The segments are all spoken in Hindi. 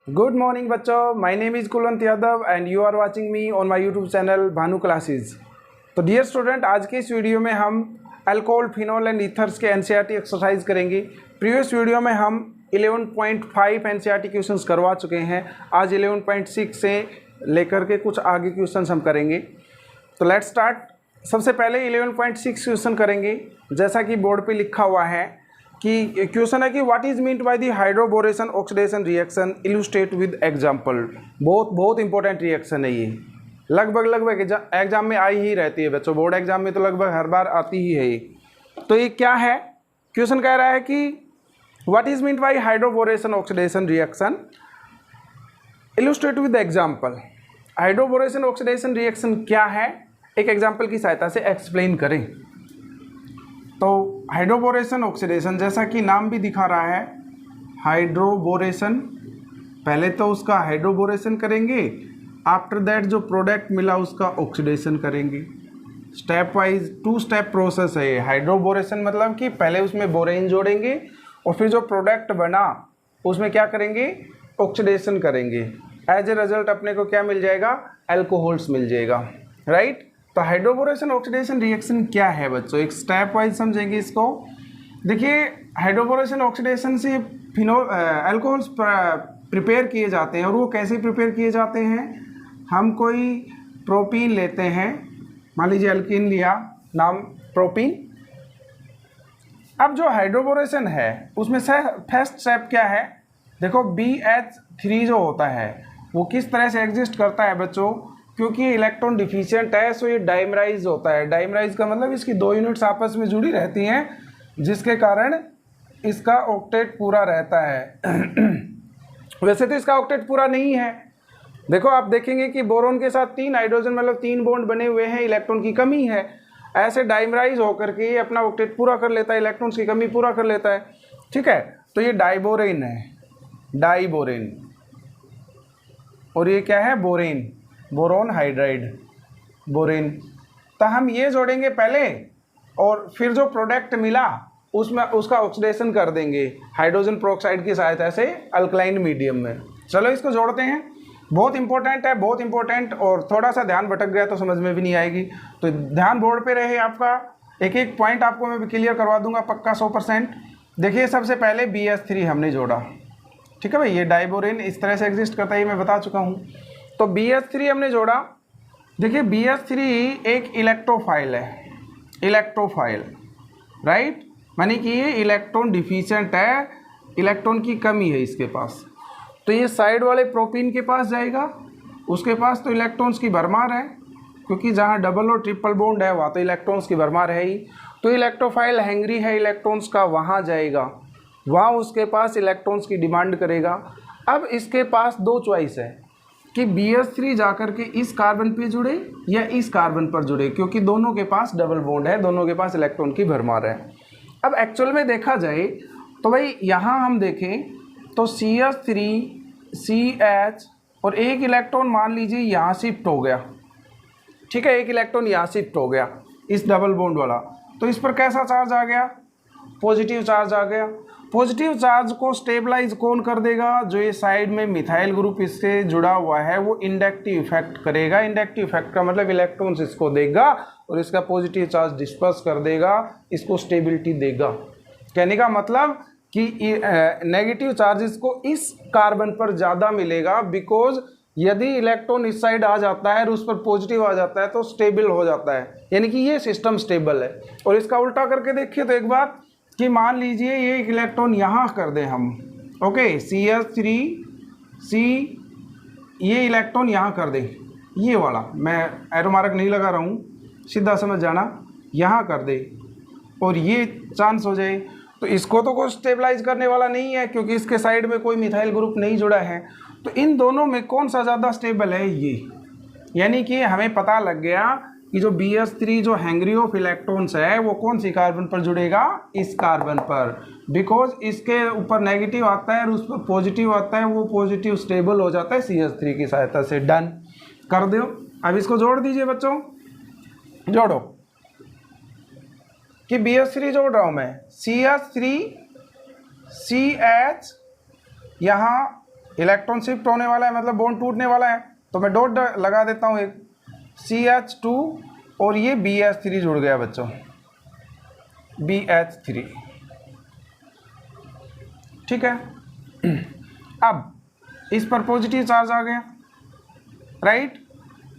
गुड मॉर्निंग बच्चों, my name is Kulwant Yadav and you are watching me on my YouTube channel Bhanu classes. तो डियर स्टूडेंट, आज के इस वीडियो में हम अल्कोहल, फिनॉल एंड ईथर्स के एनसीईआरटी एक्सरसाइज करेंगे। प्रीवियस वीडियो में हम 11.5 एनसीईआरटी क्वेश्चंस करवा चुके हैं। आज 11.6 से लेकर के कुछ आगे क्वेश्चंस हम करेंगे। तो लेट्स स्टार्ट। सबसे पहले 11.6 क्वेश्चन करेंगे। जैसा कि बोर्ड पे लिखा हुआ है कि क्वेश्चन है कि what is meant by the hydroboration oxidation reaction, illustrate with example. बहुत इंपॉर्टेंट रिएक्शन है ये। लगभग एग्जाम में आई ही रहती है बच्चों, बोर्ड एग्जाम में तो लगभग हर बार आती ही है ये। तो ये क्या है? क्वेश्चन कह रहा है कि what is meant by hydroboration oxidation reaction, illustrate with example. Hydroboration oxidation reaction क्या है, एक एग्जाम्पल की सहायता से एक्सप्लेन करें। तो हाइड्रोबोरेशन ऑक्सीडेशन, जैसा कि नाम भी दिखा रहा है हाइड्रोबोरेशन, पहले तो उसका हाइड्रोबोरेशन करेंगे, आफ्टर दैट जो प्रोडक्ट मिला उसका ऑक्सीडेशन करेंगे। स्टेप वाइज 2 स्टेप प्रोसेस है ये। हाइड्रोबोरेशन मतलब कि पहले उसमें बोरेन जोड़ेंगे और फिर जो प्रोडक्ट बना उसमें क्या करेंगे, ऑक्सीडेशन करेंगे। एज ए रिजल्ट अपने को क्या मिल जाएगा, अल्कोहल्स मिल जाएगा, राइट। तो हाइड्रोबोरेशन ऑक्सीडेशन रिएक्शन क्या है बच्चों, एक स्टेप वाइज समझेंगे इसको। देखिए, हाइड्रोबोरेशन ऑक्सीडेशन से फिनोल अल्कोहल्स प्रिपेयर किए जाते हैं। और वो कैसे प्रिपेयर किए जाते हैं, हम कोई प्रोपीन लेते हैं, मान लीजिए अल्कीन लिया, नाम प्रोपीन। अब जो हाइड्रोबोरेशन है उसमें से फर्स्ट स्टेप क्या है, देखो BH3 जो होता है वो किस तरह से एग्जिस्ट करता है बच्चों, क्योंकि इलेक्ट्रॉन डिफिशिएंट है सो ये डाइमराइज होता है। डाइमराइज का मतलब इसकी 2 यूनिट्स आपस में जुड़ी रहती हैं, जिसके कारण इसका ऑक्टेट पूरा रहता है। वैसे तो इसका ऑक्टेट पूरा नहीं है। देखो, आप देखेंगे कि बोरोन के साथ 3 हाइड्रोजन मतलब 3 बॉन्ड बने हुए हैं, इलेक्ट्रॉन की कमी है। ऐसे डाइमराइज होकर के ये अपना ऑक्टेट पूरा कर लेता है, इलेक्ट्रॉन्स की कमी पूरा कर लेता है, ठीक है। तो ये डाइबोरेन है, डाइबोरेन। और ये क्या है, बोरेन, बोरोन हाइड्राइड, बोरेन। तो हम ये जोड़ेंगे पहले और फिर जो प्रोडक्ट मिला उसमें उसका ऑक्सीडेशन कर देंगे हाइड्रोजन पेरोक्साइड की सहायता से अल्कलाइन मीडियम में। चलो इसको जोड़ते हैं। बहुत इंपॉर्टेंट है, बहुत इंपॉर्टेंट। और थोड़ा सा ध्यान भटक गया तो समझ में भी नहीं आएगी, तो ध्यान बोर्ड पे रहे आपका। एक एक पॉइंट आपको मैं क्लियर करवा दूंगा पक्का 100%। देखिए, सबसे पहले BH3 हमने जोड़ा, ठीक है भाई। ये डाइबोरेन इस तरह से एग्जिस्ट करता है, मैं बता चुका हूँ। तो BH3 हमने जोड़ा। देखिए, BH3 एक इलेक्ट्रोफाइल है, इलेक्ट्रोफाइल, राइट। मानी कि ये इलेक्ट्रॉन डिफिशिएंट है, इलेक्ट्रॉन की कमी है इसके पास। तो ये साइड वाले प्रोपीन के पास जाएगा, उसके पास तो इलेक्ट्रॉन्स की भरमार है, क्योंकि जहाँ डबल और ट्रिपल बॉन्ड है वहाँ तो इलेक्ट्रॉन्स की भरमार है ही। तो इलेक्ट्रोफाइल हैंग्री है इलेक्ट्रॉन्स का, वहाँ जाएगा, वहाँ उसके पास इलेक्ट्रॉन्स की डिमांड करेगा। अब इसके पास 2 चॉइस है कि BH3 जाकर के इस कार्बन पे जुड़े या इस कार्बन पर जुड़े, क्योंकि दोनों के पास डबल बॉन्ड है, दोनों के पास इलेक्ट्रॉन की भरमार है। अब एक्चुअल में देखा जाए तो भाई यहाँ हम देखें तो CH3 CH और एक इलेक्ट्रॉन मान लीजिए यहाँ शिफ्ट हो गया, ठीक है। एक इलेक्ट्रॉन यहाँ शिफ्ट हो गया इस डबल बॉन्ड वाला, तो इस पर कैसा चार्ज आ गया, पॉजिटिव चार्ज आ गया। पॉजिटिव चार्ज को स्टेबलाइज कौन कर देगा, जो ये साइड में मिथाइल ग्रुप इससे जुड़ा हुआ है वो इंडक्टिव इफेक्ट करेगा। इंडक्टिव इफेक्ट का मतलब इलेक्ट्रॉन्स इसको देगा और इसका पॉजिटिव चार्ज डिस्पर्स कर देगा, इसको स्टेबिलिटी देगा। कहने का मतलब कि नेगेटिव चार्जेस को इस कार्बन पर ज़्यादा मिलेगा, बिकॉज यदि इलेक्ट्रॉन इस साइड आ जाता है और उस पर पॉजिटिव आ जाता है तो स्टेबल हो जाता है, यानी कि ये सिस्टम स्टेबल है। और इसका उल्टा करके देखिए तो एक बार कि मान लीजिए ये एक इलेक्ट्रॉन यहाँ कर दें हम, ओके, CH3 C, ये इलेक्ट्रॉन यहाँ कर दें, ये वाला, मैं एरो मार्क नहीं लगा रहा हूँ, सीधा समझ जाना, यहाँ कर दे और ये चांस हो जाए, तो इसको तो कोई स्टेबलाइज करने वाला नहीं है, क्योंकि इसके साइड में कोई मिथाइल ग्रुप नहीं जुड़ा है। तो इन दोनों में कौन सा ज़्यादा स्टेबल है, ये। यानी कि हमें पता लग गया कि जो BH3 जो हैंग्री ऑफ इलेक्ट्रॉन्स है वो कौन सी कार्बन पर जुड़ेगा, इस कार्बन पर, बिकॉज इसके ऊपर नेगेटिव आता है और उस पर पॉजिटिव आता है, वो पॉजिटिव स्टेबल हो जाता है CH3 की सहायता से। डन कर दो। अब इसको जोड़ दीजिए बच्चों, जोड़ो कि BH3 जोड़ रहा हूँ मैं, CH3 CH, यहाँ इलेक्ट्रॉन शिफ्ट होने वाला है, मतलब बॉन्ड टूटने वाला है, तो मैं डॉट लगा देता हूँ एक CH2 और ये BH3 जुड़ गया बच्चों, BH3, ठीक है। अब इस पर पॉजिटिव चार्ज आ गया, राइट।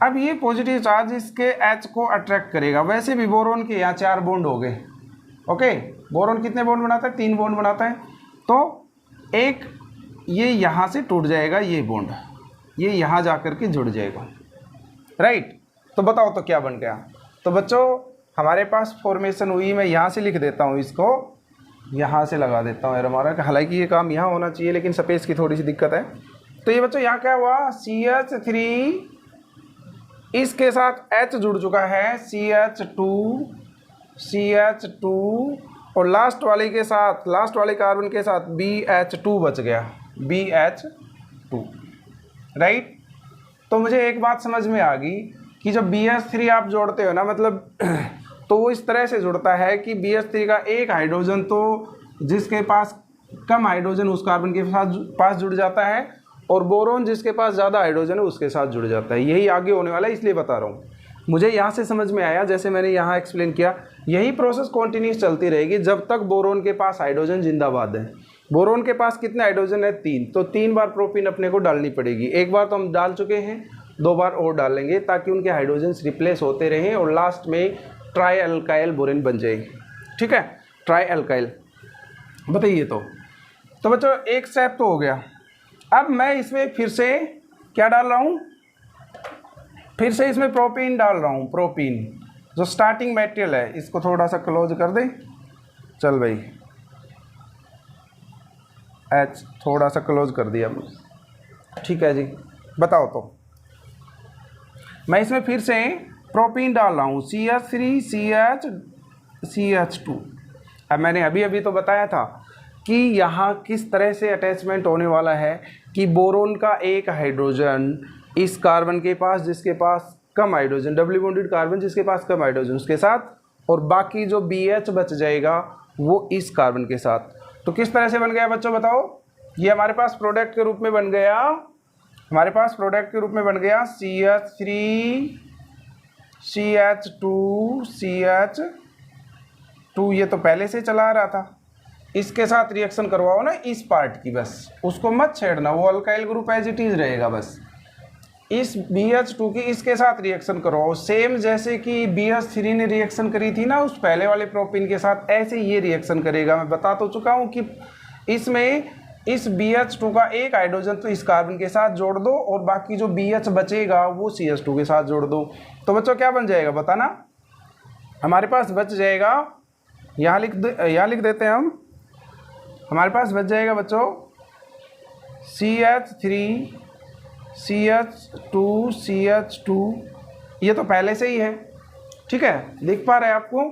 अब ये पॉजिटिव चार्ज इसके H को अट्रैक्ट करेगा। वैसे भी बोरोन के यहाँ 4 बॉन्ड हो गए, ओके। बोरोन कितने बॉन्ड बनाता है? 3 बॉन्ड बनाता है। तो एक ये यहाँ से टूट जाएगा, ये बॉन्ड ये यहाँ जा कर के जुड़ जाएगा, राइट। तो बताओ तो क्या बन गया? तो बच्चों हमारे पास फॉर्मेशन हुई, मैं यहाँ से लिख देता हूँ, इसको यहाँ से लगा देता हूँ यार हमारा, हालांकि ये काम यहाँ होना चाहिए लेकिन स्पेस की थोड़ी सी दिक्कत है। तो ये बच्चों यहाँ क्या हुआ, CH3 इसके साथ H जुड़ चुका है, CH2 और लास्ट वाले के साथ, लास्ट वाले कार्बन के साथ BH2 बच गया, BH2, राइट। तो मुझे एक बात समझ में आ गई कि जब BH3 आप जोड़ते हो ना, मतलब तो वो इस तरह से जुड़ता है कि BH3 का एक हाइड्रोजन तो जिसके पास कम हाइड्रोजन उस कार्बन के पास जुड़ जाता है, और बोरोन जिसके पास ज़्यादा हाइड्रोजन है उसके साथ जुड़ जाता है। यही आगे होने वाला है, इसलिए बता रहा हूँ। मुझे यहाँ से समझ में आया, जैसे मैंने यहाँ एक्सप्लेन किया, यही प्रोसेस कॉन्टिन्यूस चलती रहेगी जब तक बोरोन के पास हाइड्रोजन जिंदाबाद है। बोरोन के पास कितने हाइड्रोजन है? 3, तो 3 बार प्रोपीन अपने को डालनी पड़ेगी। एक बार तो हम डाल चुके हैं, 2 बार और डालेंगे ताकि उनके हाइड्रोजन रिप्लेस होते रहें और लास्ट में ट्राई अल्काइल बोरेन बन जाएगी, ठीक है, ट्राई अल्काइल। बताइए तो बच्चों एक स्टेप तो हो गया। अब मैं इसमें फिर से क्या डाल रहा हूँ, फिर से इसमें प्रोपीन डाल रहा हूँ। प्रोपीन जो स्टार्टिंग मटेरियल है, इसको थोड़ा सा क्लोज कर दे, चल भाई, H थोड़ा सा क्लोज कर दिया, ठीक है जी। बताओ तो मैं इसमें फिर से प्रोपीन डाल रहा हूँ, CH3 CH2। अब मैंने अभी तो बताया था कि यहाँ किस तरह से अटैचमेंट होने वाला है कि बोरोन का एक हाइड्रोजन इस कार्बन के पास जिसके पास कम हाइड्रोजन, डबली बॉन्डेड कार्बन जिसके पास कम हाइड्रोजन उसके साथ, और बाकी जो BH बच जाएगा वो इस कार्बन के साथ। तो किस तरह से बन गया बच्चों बताओ? ये हमारे पास प्रोडक्ट के रूप में बन गया, हमारे पास प्रोडक्ट के रूप में बन गया CH3 CH2 CH2। ये तो पहले से चला आ रहा था, इसके साथ रिएक्शन करवाओ ना इस पार्ट की, बस उसको मत छेड़ना, वो alkyl group as it is रहेगा। बस इस BH2 की इसके साथ रिएक्शन करवाओ, सेम जैसे कि BH3 ने रिएक्शन करी थी ना उस पहले वाले प्रोपीन के साथ, ऐसे ये रिएक्शन करेगा। मैं बता तो चुका हूँ कि इसमें इस BH2 का एक हाइड्रोजन तो इस कार्बन के साथ जोड़ दो और बाकी जो BH बचेगा वो CH2 के साथ जोड़ दो। तो बच्चों क्या बन जाएगा बताना? हमारे पास बच जाएगा, यहाँ लिख देते हैं हम, हमारे पास बच जाएगा बच्चों CH3 CH2 CH2। ये तो पहले से ही है, ठीक है, दिख पा रहा है आपको?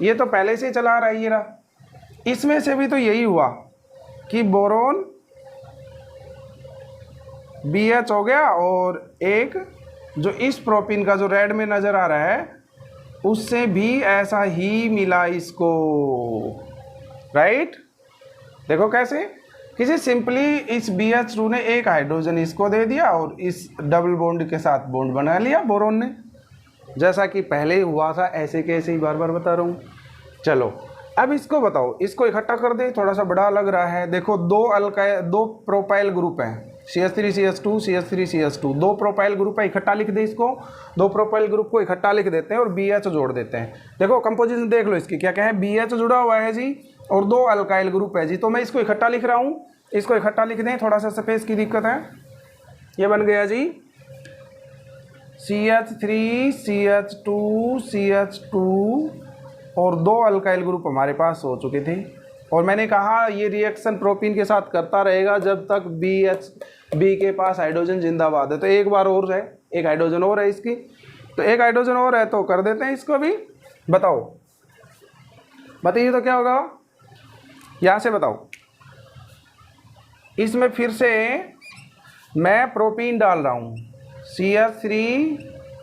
ये तो पहले से ही चला आ रहा है, ये रहा। इसमें से भी तो यही हुआ कि बोरोन BH हो गया और एक जो इस प्रोपीन का जो रेड में नज़र आ रहा है उससे भी ऐसा ही मिला इसको, राइट। देखो कैसे, किसी सिंपली इस BH2 ने एक हाइड्रोजन इसको दे दिया और इस डबल बॉन्ड के साथ बॉन्ड बना लिया बोरोन ने, जैसा कि पहले ही हुआ था, ऐसे कैसे ही बार बार बता रहा हूँ। चलो अब इसको बताओ, इसको इकट्ठा कर दे, थोड़ा सा बड़ा लग रहा है। देखो दो प्रोपाइल ग्रुप हैं, CH3 CH2 CH3 CH2, 2 propyl group है, इकट्ठा लिख दे इसको, 2 प्रोपाइल ग्रुप को इकट्ठा लिख देते हैं और BH जोड़ देते हैं। देखो कंपोजिशन देख लो इसकी, क्या क्या है, BH जुड़ा हुआ है जी और 2 अल्काइल ग्रुप है जी। तो मैं इसको इकट्ठा लिख रहा हूँ, इसको इकट्ठा लिख दें, थोड़ा सा स्पेस की दिक्कत है। ये बन गया जी CH3 CH2 CH2 और 2 अल्काइल ग्रुप हमारे पास हो चुके थे। और मैंने कहा ये रिएक्शन प्रोपीन के साथ करता रहेगा जब तक B के पास हाइड्रोजन जिंदाबाद है। तो एक बार और है, एक हाइड्रोजन और है इसकी, तो एक हाइड्रोजन और है तो कर देते हैं इसको भी। बताओ, बताइए तो क्या होगा, यहाँ से बताओ। इसमें फिर से मैं प्रोपीन डाल रहा हूँ, CH3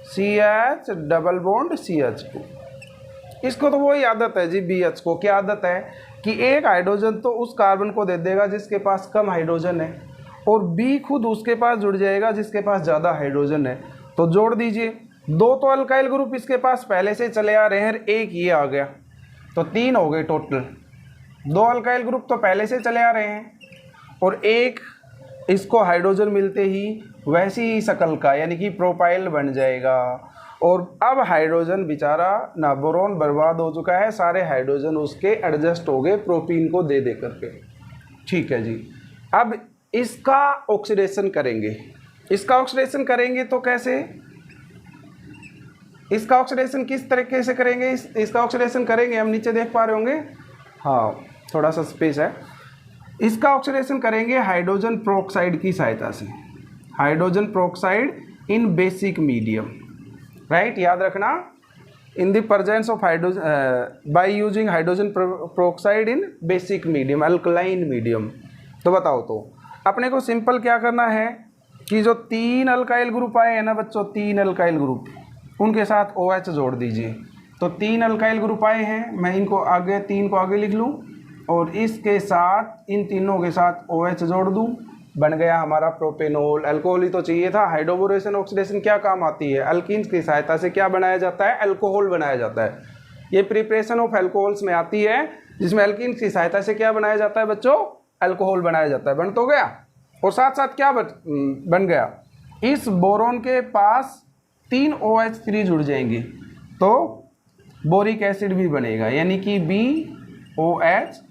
CH double bond CH2। इसको तो वही आदत है जी BH को, क्या आदत है कि एक हाइड्रोजन तो उस कार्बन को दे देगा जिसके पास कम हाइड्रोजन है, और बी खुद उसके पास जुड़ जाएगा जिसके पास ज़्यादा हाइड्रोजन है। तो जोड़ दीजिए, 2 तो अल्काइल ग्रुप इसके पास पहले से चले आ रहे हैं, एक ये आ गया, तो 3 हो गए टोटल। 2 अल्काइल ग्रुप तो पहले से चले आ रहे हैं, और एक इसको हाइड्रोजन मिलते ही वैसी ही शक्ल का यानी कि प्रोपाइल बन जाएगा। और अब हाइड्रोजन बेचारा ना, बोरोन बर्बाद हो चुका है, सारे हाइड्रोजन उसके एडजस्ट हो गए प्रोपीन को दे दे करके। ठीक है जी, अब इसका ऑक्सीडेशन करेंगे। इसका ऑक्सीडेशन करेंगे तो कैसे, इसका ऑक्सीडेशन किस तरीके से करेंगे? इसका ऑक्सीडेशन करेंगे, हम नीचे देख पा रहे होंगे, हाँ थोड़ा सा स्पेस है। इसका ऑक्सीडेशन करेंगे हाइड्रोजन प्रोक्साइड की सहायता से, हाइड्रोजन प्रोक्साइड इन बेसिक मीडियम, राइट, याद रखना, in the presence of hydrogen by using hydrogen peroxide in basic medium, alkaline medium. तो बताओ, तो अपने को सिंपल क्या करना है कि जो 3 अल्काइल ग्रुप आए हैं ना बच्चों, 3 अल्काइल ग्रुप, उनके साथ OH जोड़ दीजिए। तो 3 अल्काइल ग्रुप आए हैं, मैं इनको आगे 3 को आगे लिख लूँ और इसके साथ इन तीनों के साथ OH जोड़ दूँ, बन गया हमारा प्रोपेनॉल। अल्कोहल ही तो चाहिए था। हाइड्रोबोरेशन ऑक्सीडेशन क्या काम आती है? अल्कीन्स की सहायता से क्या बनाया जाता है? अल्कोहल बनाया जाता है। ये प्रिपरेशन ऑफ अल्कोहल्स में आती है, जिसमें अल्कीन्स की सहायता से क्या बनाया जाता है बच्चों? अल्कोहल बनाया जाता है। बन तो गया, और साथ साथ क्या बन गया? इस बोरोन के पास 3 OH3 जुड़ जाएंगे तो बोरिक एसिड भी बनेगा, यानी कि BOH3।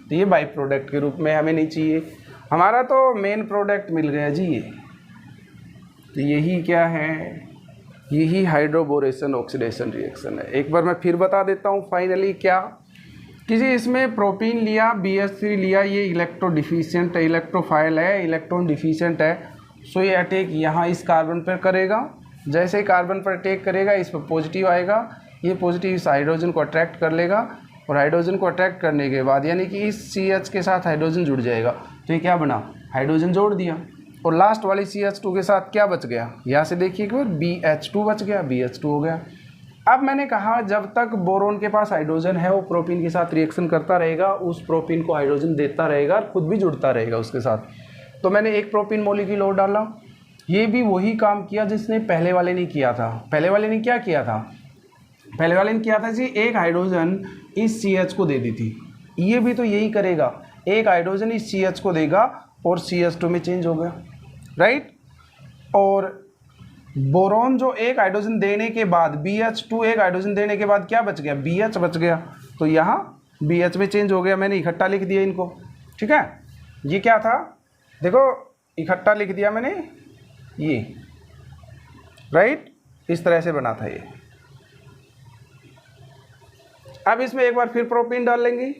तो ये बाई प्रोडक्ट के रूप में हमें नहीं चाहिए, हमारा तो मेन प्रोडक्ट मिल गया जी ये। तो यही क्या है? यही हाइड्रोबोरेशन ऑक्सीडेशन रिएक्शन है। एक बार मैं फिर बता देता हूँ फाइनली क्या, किसी इसमें प्रोपीन लिया, BH3 लिया, ये इलेक्ट्रो डिफिशिएंट है, इलेक्ट्रोफाइल है, इलेक्ट्रॉन डिफिशिएंट है। सो ये अटैक यहाँ इस कार्बन पर करेगा, जैसे ही कार्बन पर अटैक करेगा इस पर पॉजिटिव आएगा, ये पॉजिटिव इस हाइड्रोजन को अट्रैक्ट कर लेगा, और हाइड्रोजन को अट्रैक्ट करने के बाद यानी कि इस CH के साथ हाइड्रोजन जुड़ जाएगा। तो ये क्या बना? हाइड्रोजन जोड़ दिया, और लास्ट वाली CH2 के साथ क्या बच गया? यहाँ से देखिए एक बार, BH2 बच गया, BH2 हो गया। अब मैंने कहा जब तक बोरोन के पास हाइड्रोजन है वो प्रोपीन के साथ रिएक्शन करता रहेगा, उस प्रोपीन को हाइड्रोजन देता रहेगा और खुद भी जुड़ता रहेगा उसके साथ। तो मैंने एक प्रोपीन मॉलिक्यूल और डाला, ये भी वही काम किया जिसने पहले वाले ने किया था। पहले वाले ने क्या किया था? पहले वाले ने किया था जी, एक हाइड्रोजन इस CH को दे दी थी, ये भी तो यही करेगा, एक हाइड्रोजन इस CH को देगा और CH2 में चेंज हो गया, राइट। और बोरोन जो एक हाइड्रोजन देने के बाद, BH2 एक हाइड्रोजन देने के बाद क्या बच गया? BH बच गया, तो यहाँ BH में चेंज हो गया। मैंने इकट्ठा लिख दिया इनको, ठीक है। ये क्या था? देखो इकट्ठा लिख दिया मैंने, ये राइट, इस तरह से बना था ये। अब इसमें एक बार फिर प्रोपीन डाल लेंगे,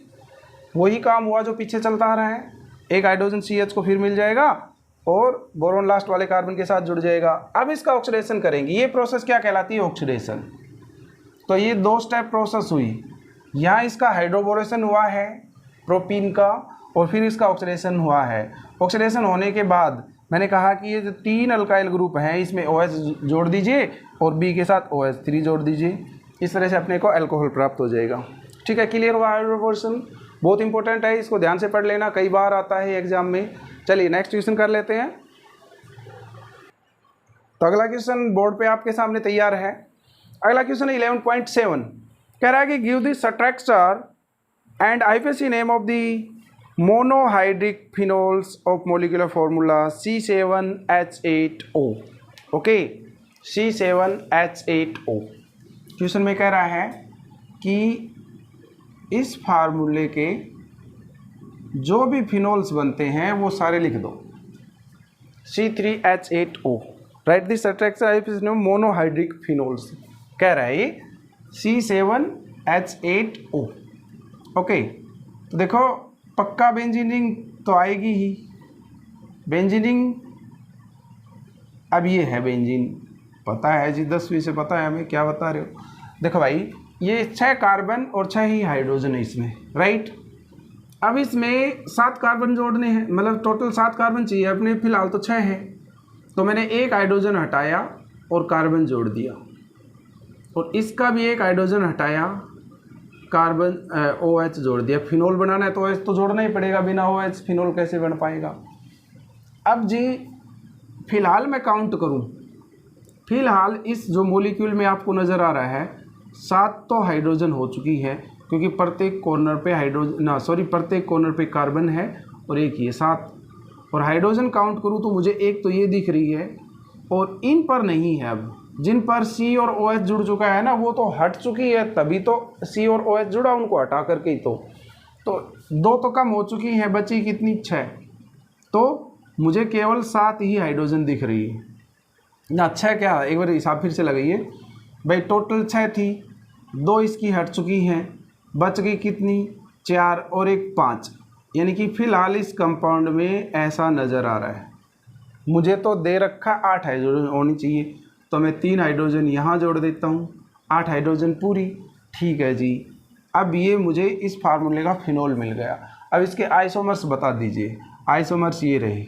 वही काम हुआ जो पीछे चलता आ रहा है, एक हाइड्रोजन CH को फिर मिल जाएगा और बोरोन लास्ट वाले कार्बन के साथ जुड़ जाएगा। अब इसका ऑक्सीडेशन करेंगे, ये प्रोसेस क्या कहलाती है? ऑक्सीडेशन। तो ये 2 स्टेप प्रोसेस हुई, यहाँ इसका हाइड्रोबोरेशन हुआ है प्रोपीन का, और फिर इसका ऑक्सीडेशन हुआ है। ऑक्सीडेशन होने के बाद मैंने कहा कि ये जो 3 अल्काइल ग्रुप हैं इसमें OH जोड़ दीजिए और B के साथ OH3 जोड़ दीजिए, इस तरह से अपने को अल्कोहल प्राप्त हो जाएगा। ठीक है, क्लियर हुआ? हाइड्रोबोरेशन बहुत इंपॉर्टेंट है, इसको ध्यान से पढ़ लेना, कई बार आता है एग्जाम में। चलिए नेक्स्ट क्वेश्चन कर लेते हैं। तो अगला क्वेश्चन बोर्ड पे आपके सामने तैयार है। अगला क्वेश्चन 11.7 कह रहा है कि give the structure and IUPAC name of the monohydric phenols of molecular formula C7H8O। Okay, C7H8O। Question में कह रहा है कि इस फार्मूले के जो भी फिनोल्स बनते हैं वो सारे लिख दो। C3H8O, right the structure IUPAC name monohydric phenols, कह रहा है ये C7H8O। ओके, तो देखो पक्का बेंजीनिंग तो आएगी ही, बेंजीनिंग। अब ये है बेंजीन, पता है जी, 10वीं से पता है हमें, क्या बता रहे हो? देखो भाई, ये 6 कार्बन और 6 ही हाइड्रोजन है इसमें, राइट। अब इसमें 7 कार्बन जोड़ने हैं, मतलब टोटल 7 कार्बन चाहिए अपने, फिलहाल तो 6 है। तो मैंने एक हाइड्रोजन हटाया और कार्बन जोड़ दिया, और इसका भी एक हाइड्रोजन हटाया कार्बन OH जोड़ दिया। फिनोल बनाना है तो OH तो जोड़ना ही पड़ेगा, बिना OH फिनोल कैसे बन पाएगा। अब जी फिलहाल मैं काउंट करूं, फिलहाल इस जो मॉलिक्यूल में आपको नज़र आ रहा है 7 तो हाइड्रोजन हो चुकी है, क्योंकि प्रत्येक कॉर्नर पे प्रत्येक कॉर्नर पे कार्बन है और एक ये 7। और हाइड्रोजन काउंट करूं तो मुझे एक तो ये दिख रही है और इन पर नहीं है। अब जिन पर C और OH जुड़ चुका है ना वो तो हट चुकी है, तभी तो C और OH जुड़ा, उनको हटा करके ही तो 2 तो कम हो चुकी हैं, बची कितनी 6। तो मुझे केवल 7 ही हाइड्रोजन दिख रही है ना। 6 क्या, एक बार हिसाब फिर से लगाइए भाई, टोटल 6 थी, 2 इसकी हट चुकी हैं, बच गई कितनी 4 और एक 5। यानी कि फ़िलहाल इस कंपाउंड में ऐसा नज़र आ रहा है। मुझे तो दे रखा 8 हाइड्रोजन होनी चाहिए, तो मैं 3 हाइड्रोजन यहाँ जोड़ देता हूँ, 8 हाइड्रोजन पूरी। ठीक है जी, अब ये मुझे इस फार्मूले का फिनोल मिल गया। अब इसके आइसोमर्स बता दीजिए। आइसोमर्स ये रहे,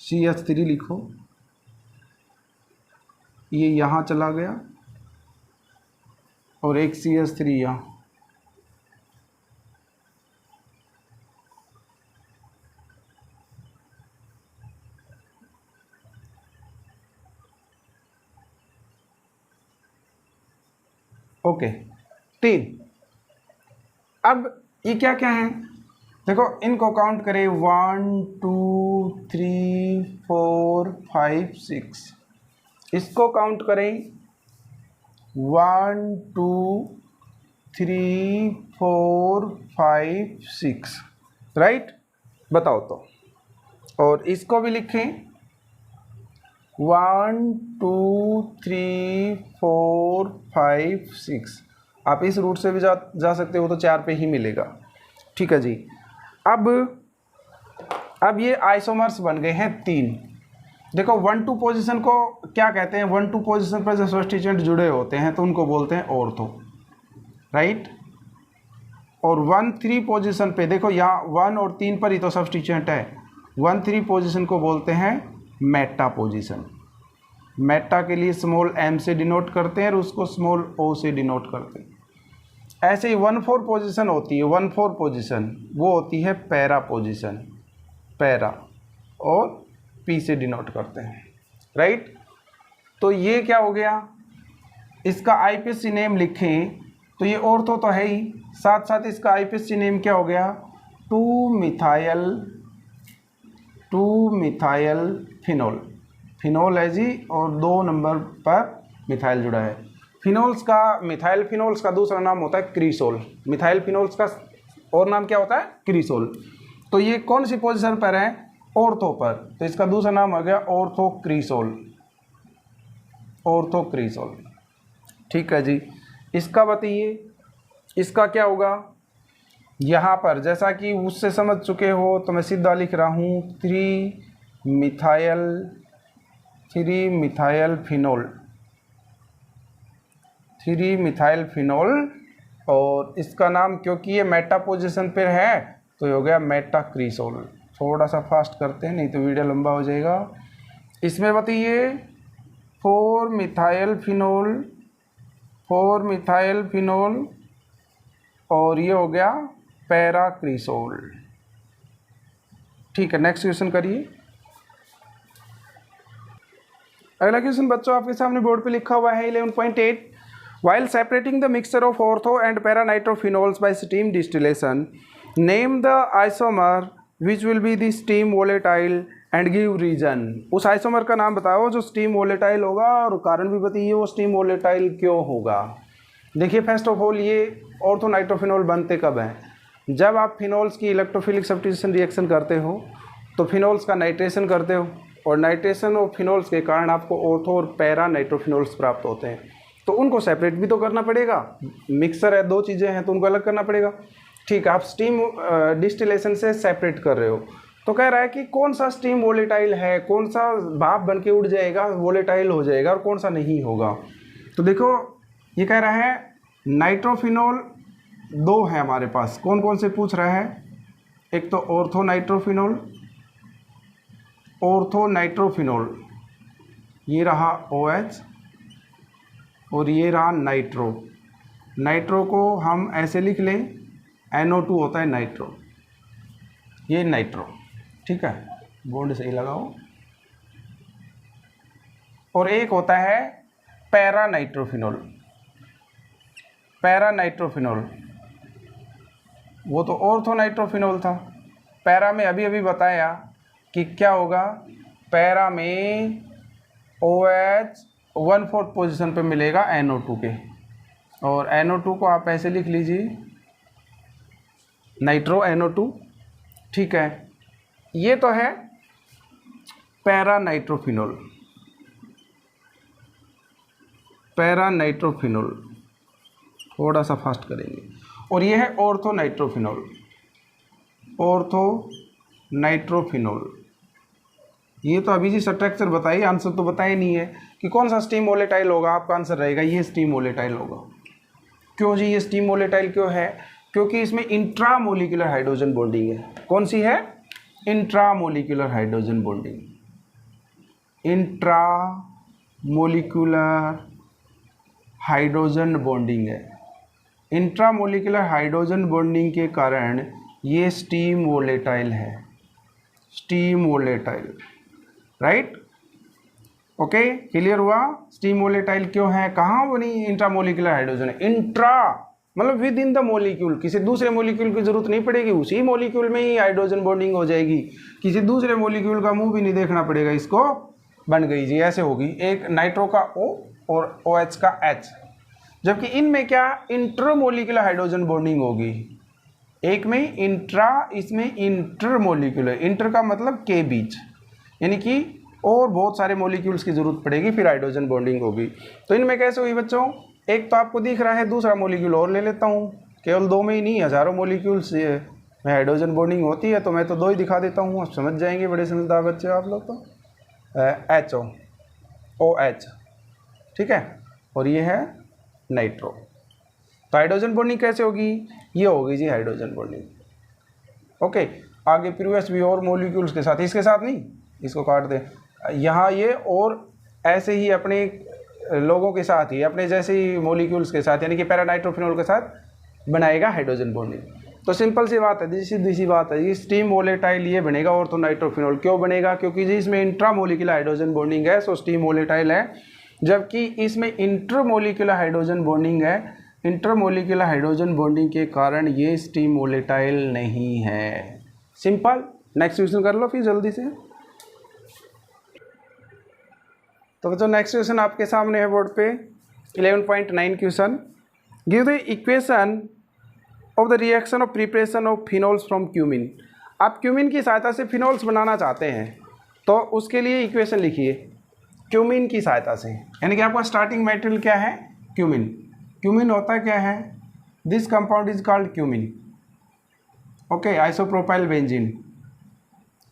CH3 लिखो, ये यहाँ चला गया और एक CH3 यहाँ। ओके 3। अब ये क्या क्या है देखो, इनको काउंट करें 1 2 3 4 5 6। इसको काउंट करें 1 2 3 4 5 6, राइट। बताओ तो, और इसको भी लिखें 1 2 3 4 5 6। आप इस रूट से भी जा सकते हो तो 4 पे ही मिलेगा। ठीक है जी। अब ये आइसोमर्स बन गए हैं 3। देखो 1 2 पोजीशन को क्या कहते हैं, 1 2 पोजीशन पर जो सब्स्टिट्यूएंट जुड़े होते हैं तो उनको बोलते हैं ऑर्थो, राइट। और 1 3 पोजीशन पे देखो, यहाँ 1 और 3 पर ही तो सब्स्टिट्यूएंट है। 1 3 पोजीशन को बोलते हैं मेटा पोजीशन। मेटा के लिए स्मॉल m से डिनोट करते हैं और उसको स्मॉल o से डिनोट करते हैं। ऐसे ही 1 4 पोजीशन होती है, 1 4 पोजीशन वो होती है पैरा पोजीशन, पैरा, और p से डिनोट करते हैं, राइट। तो ये क्या हो गया, इसका आईपीएससी नेम लिखें तो ये ऑर्थो तो है ही, साथ साथ इसका आईपीएससी नेम क्या हो गया 2 मिथाइल फिनोल। फिनोल है जी, और 2 नंबर पर मिथाइल जुड़ा है। मिथाइल फिनोल्स का दूसरा नाम होता है क्रीसोल। मिथाइल फिनोल्स का और नाम क्या होता है क्रीसोल। तो ये कौन सी पोजीशन पर है, ऑर्थो पर, तो इसका दूसरा नाम हो गया ऑर्थोक्रीसोल, ऑर्थोक्रीसोल। ठीक है जी। इसका बताइए, इसका क्या होगा, यहाँ पर जैसा कि उससे समझ चुके हो तो मैं सीधा लिख रहा हूँ 3 मिथाइल फिनोल, और इसका नाम क्योंकि ये मेटा पोजीशन पर है तो ये हो गया मेटाक्रीसोल। थोड़ा सा फास्ट करते हैं नहीं तो वीडियो लंबा हो जाएगा। इसमें बताइए 4 मिथाइल फिनोल और ये हो गया पैराक्रीसोल। ठीक है, नेक्स्ट क्वेश्चन करिए। अगला क्वेश्चन बच्चों आपके सामने बोर्ड पे लिखा हुआ है 11.8। While separating the mixture of ortho and para-nitrophenols by steam distillation, name the isomer which will be the steam volatile and give reason। उस आइसोमर का नाम बताओ जो स्टीम वोलेटाइल होगा और कारण भी बताइए वो स्टीम वोलेटाइल क्यों होगा। देखिए फर्स्ट ऑफ ऑल ये ऑर्थो नाइट्रोफिनोल बनते कब हैं, जब आप फिनोल्स की इलेक्ट्रोफिलिक सब्स्टिट्यूशन रिएक्शन करते हो तो फिनोल्स का नाइट्रेशन करते हो, और नाइट्रेशन और फिनोल्स के कारण आपको ऑर्थो और पैरा नाइट्रोफिनोल्स प्राप्त होते हैं। तो उनको सेपरेट भी तो करना पड़ेगा, मिक्सर है, 2 चीज़ें हैं तो उनको अलग करना पड़ेगा। ठीक है, आप स्टीम डिस्टिलेशन से सेपरेट कर रहे हो तो कह रहा है कि कौन सा स्टीम वोलेटाइल है, कौन सा भाप बन के उड़ जाएगा वोलेटाइल हो जाएगा और कौन सा नहीं होगा। तो देखो ये कह रहा है नाइट्रोफिनोल 2 है हमारे पास, कौन कौन से पूछ रहा है, एक तो ऑर्थो नाइट्रोफिनोल ऑर्थो नाइट्रोफिनोल, ये रहा OH और ये रहा नाइट्रो। नाइट्रो को हम ऐसे लिख लें, NO2 होता है नाइट्रो, ये नाइट्रो, ठीक है, बॉन्ड सही लगाओ। और एक होता है पैरा नाइट्रोफिनोल। पैरा नाइट्रोफिनोल वो तो ऑर्थो नाइट्रोफिनोल था। पैरा में अभी अभी बताया कि क्या होगा, पैरा में OH 1/4 पोजीशन पे मिलेगा NO2 के, और NO2 को आप ऐसे लिख लीजिए, नाइट्रो NO2, ठीक है। ये तो है पैरा नाइट्रोफिनोल, पैरा नाइट्रोफिनोल, थोड़ा सा फास्ट करेंगे। और ये है ऑर्थो नाइट्रोफिनोल, ऑर्थो नाइट्रोफिनोल। ये तो अभी जी स्ट्रक्चर बताइए, आंसर तो बताया नहीं है कि कौन सा स्टीम वोलेटाइल होगा। आपका आंसर रहेगा ये स्टीम वोलेटाइल होगा। क्यों जी ये स्टीम वोलेटाइल क्यों है? क्योंकि इसमें इंट्रामोलिकुलर हाइड्रोजन बॉन्डिंग है। कौन सी है? Intramolecular hydrogen bonding, intramolecular hydrogen bonding है। इंट्रामोलिकुलर हाइड्रोजन बॉन्डिंग के कारण ये स्टीम वोलेटाइल है, steam volatile, right. Okay, clear हुआ? स्टीम वोलेटाइल क्यों है? कहाँ बनी इंट्रामोलिकुलर हाइड्रोजन? इंट्रा मतलब विद इन द मोलिक्यूल, किसी दूसरे मोलिक्यूल की जरूरत नहीं पड़ेगी, उसी मोलिक्यूल में ही हाइड्रोजन बॉन्डिंग हो जाएगी, किसी दूसरे मोलिक्यूल का मुंह भी नहीं देखना पड़ेगा, इसको बन गई जी, ऐसे होगी। एक नाइट्रो का O और OH का H, जबकि इनमें क्या इंटरमोलिकुलर हाइड्रोजन बॉन्डिंग होगी। एक में इंट्रा, इसमें इंटरमोलिकुलर, इंटर का मतलब के बीच, यानी कि और बहुत सारे मॉलिक्यूल्स की जरूरत पड़ेगी, फिर हाइड्रोजन बॉन्डिंग होगी। तो इनमें कैसे हुई बच्चों? एक तो आपको दिख रहा है, दूसरा मॉलिक्यूल और ले लेता हूँ। केवल दो में ही नहीं, हजारों मॉलिक्यूल्स में हाइड्रोजन बॉन्डिंग होती है, तो मैं तो दो ही दिखा देता हूँ, आप समझ जाएंगे, बड़े समझदार बच्चे आप लोग। तो HO OH, ठीक है, और ये है नाइट्रो। तो हाइड्रोजन बॉन्डिंग कैसे होगी? ये होगी जी हाइड्रोजन बॉन्डिंग। ओके, आगे प्रीवियस भी और मॉलिक्यूल्स के साथ, इसके साथ नहीं, इसको काट दे यहाँ, ये और ऐसे ही अपने लोगों के साथ ही, अपने जैसे ही मॉलिक्यूल्स के साथ, यानी कि पैरानाइट्रोफिनोल के साथ बनाएगा हाइड्रोजन बॉन्डिंग। तो सिंपल सी बात है, सीधी सी बात है, ये स्टीम वोलेटाइल ये बनेगा ऑर्थो नाइट्रोफिनोल। क्यों बनेगा? क्योंकि जी इसमें इंट्रामोलिकुलर हाइड्रोजन बॉन्डिंग है, सो स्टीम वोलेटाइल है। जबकि इसमें इंटरमोलिकुलर हाइड्रोजन बॉन्डिंग है, इंटरमोलिकुलर हाइड्रोजन बॉन्डिंग के कारण ये स्टीम वोलेटाइल नहीं है। सिंपल। नेक्स्ट क्वेश्चन कर लो फिर जल्दी से। तो बच्चों नेक्स्ट क्वेश्चन आपके सामने है बोर्ड पे, 11.9 question. Give the equation of the reaction of preparation of phenols from cumin. आप क्यूमिन की सहायता से फिनोल्स बनाना चाहते हैं, तो उसके लिए इक्वेशन लिखिए क्यूमिन की सहायता से। यानी कि आपका स्टार्टिंग मटेरियल क्या है? क्यूमिन। क्यूमिन होता क्या है? This compound is called cumin. Okay, isopropyl benzene,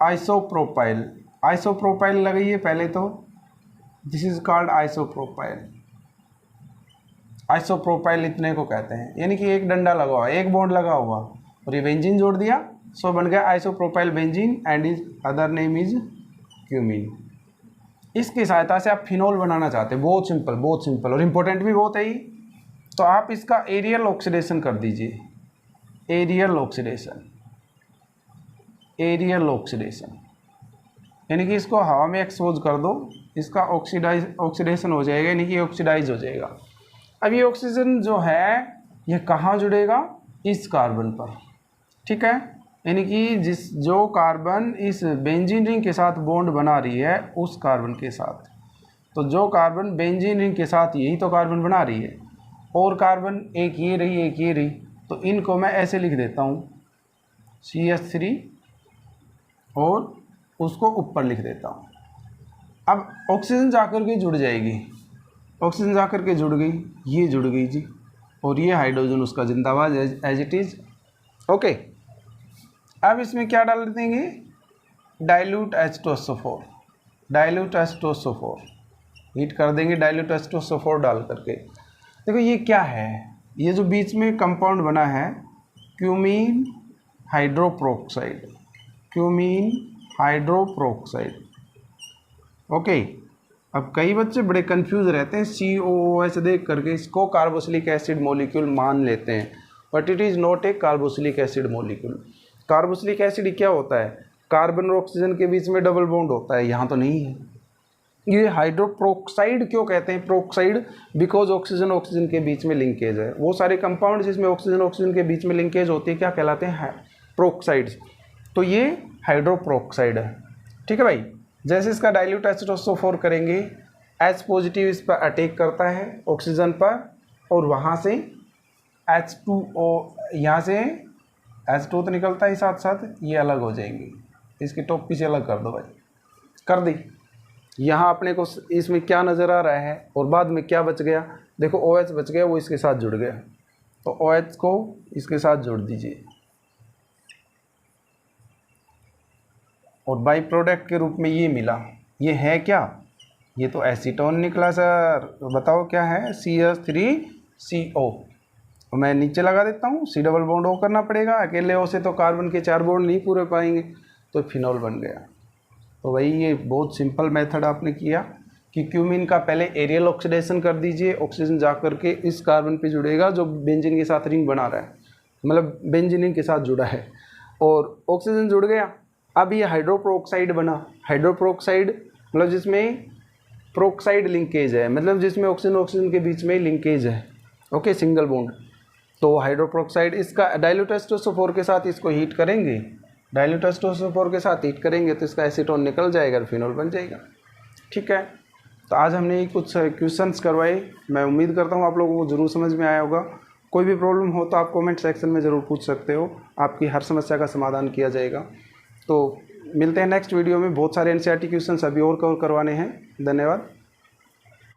isopropyl, isopropyl लगाइए पहले तो, this is called isopropyl. Isopropyl इतने को कहते हैं, यानी कि एक डंडा लगा हुआ, एक बॉन्ड लगा हुआ और ये बेंजीन जोड़ दिया, सो बन गया isopropyl benzene and is other name is cumin. इसकी सहायता से आप फिनोल बनाना चाहते हैं। बहुत सिंपल, बहुत सिंपल, और इम्पोर्टेंट भी बहुत है ही। तो आप इसका एरियल ऑक्सीडेशन कर दीजिए, एरियल ऑक्सीडेशन, एरियल ऑक्सीडेशन, यानी कि इसको हवा में एक्सपोज कर दो, इसका ऑक्सीडेशन हो जाएगा, यानी कि ऑक्सीडाइज हो जाएगा। अब ये ऑक्सीजन जो है ये कहाँ जुड़ेगा? इस कार्बन पर, ठीक है, यानी कि जो कार्बन इस बेंजीन रिंग के साथ बॉन्ड बना रही है उस कार्बन के साथ। तो जो कार्बन बेंजीन रिंग के साथ यही तो कार्बन बना रही है, और कार्बन एक ये रही, एक ये रही, तो इनको मैं ऐसे लिख देता हूँ CH3 और उसको ऊपर लिख देता हूँ। अब ऑक्सीजन जाकर के जुड़ जाएगी, ऑक्सीजन जाकर के जुड़ गई, ये जुड़ गई जी, और ये हाइड्रोजन उसका जिंदाबाद एज इट इज़। ओके, अब इसमें क्या डाल देंगे? Dilute H2SO4, dilute H2SO4 heat कर देंगे, डाइल्यूट H2SO4 डाल करके। देखो ये क्या है, ये जो बीच में कंपाउंड बना है क्यूमीन हाइड्रोप्रोक्साइड, क्यूमीन हाइड्रोप्रोक्साइड, ओके। अब कई बच्चे बड़े कंफ्यूज रहते हैं, COOH देख करके इसको कार्बोक्सिलिक एसिड मॉलिक्यूल मान लेते हैं, but it is not a carboxylic acid molecule. Carboxylic acid क्या होता है, कार्बन और ऑक्सीजन के बीच में डबल बॉन्ड होता है, यहाँ तो नहीं है। ये हाइड्रोप्रोक्साइड क्यों कहते हैं प्रोक्साइड, बिकॉज ऑक्सीजन ऑक्सीजन के बीच में लिंकेज है। वो सारे कंपाउंड जिसमें ऑक्सीजन ऑक्सीजन के बीच में लिंकेज होती है क्या कहलाते हैं, प्रोक्साइड्स। तो ये हाइड्रोप्रोक्साइड है, ठीक है भाई। जैसे इसका डाइल्यूट H2SO4 करेंगे, H पॉजिटिव इस पर अटैक करता है ऑक्सीजन पर, और वहाँ से H2O, यहाँ से H2 तो निकलता है साथ साथ, ये अलग हो जाएंगे। इसके टॉप पीछे अलग कर दो भाई, कर दी। यहाँ अपने को इसमें क्या नज़र आ रहा है और बाद में क्या बच गया, देखो OH बच गया, वो इसके साथ जुड़ गया, तो OH को इसके साथ जोड़ दीजिए, और बाई प्रोडक्ट के रूप में ये मिला। ये है क्या, ये तो एसीटोन निकला सर। बताओ क्या है, CH3CO। मैं नीचे लगा देता हूँ, C डबल बॉन्ड O करना पड़ेगा, अकेले O से तो कार्बन के 4 बॉन्ड नहीं पूरे पाएंगे, तो फिनॉल बन गया। तो भाई ये बहुत सिंपल मेथड आपने किया कि क्यूमीन का पहले एरियल ऑक्सीडेशन कर दीजिए, ऑक्सीजन जा करके इस कार्बन पे जुड़ेगा जो बेंजीन के साथ रिंग बना रहा है, मतलब बेंजीन के साथ जुड़ा है, और ऑक्सीजन जुड़ गया। अब ये हाइड्रोप्रोक्साइड बना। हाइड्रोप्रोक्साइड मतलब जिसमें प्रोक्साइड लिंकेज है, मतलब जिसमें ऑक्सीजन ऑक्सीजन के बीच में लिंकेज है, ओके, सिंगल बॉन्ड। तो हाइड्रोप्रोक्साइड, इसका डाइल्यूट H2SO4 के साथ इसको हीट करेंगे, डाइल्यूट H2SO4 के साथ हीट करेंगे तो इसका एसीटोन निकल जाएगा और फिनॉल बन जाएगा, ठीक है। तो आज हमने कुछ क्वेश्चंस करवाए, मैं उम्मीद करता हूँ आप लोगों को ज़रूर समझ में आया होगा। कोई भी प्रॉब्लम हो तो आप कमेंट सेक्शन में ज़रूर पूछ सकते हो, आपकी हर समस्या का समाधान किया जाएगा। तो मिलते हैं नेक्स्ट वीडियो में, बहुत सारे NCERT क्वेश्चंस अभी और कवर करवाने हैं। धन्यवाद।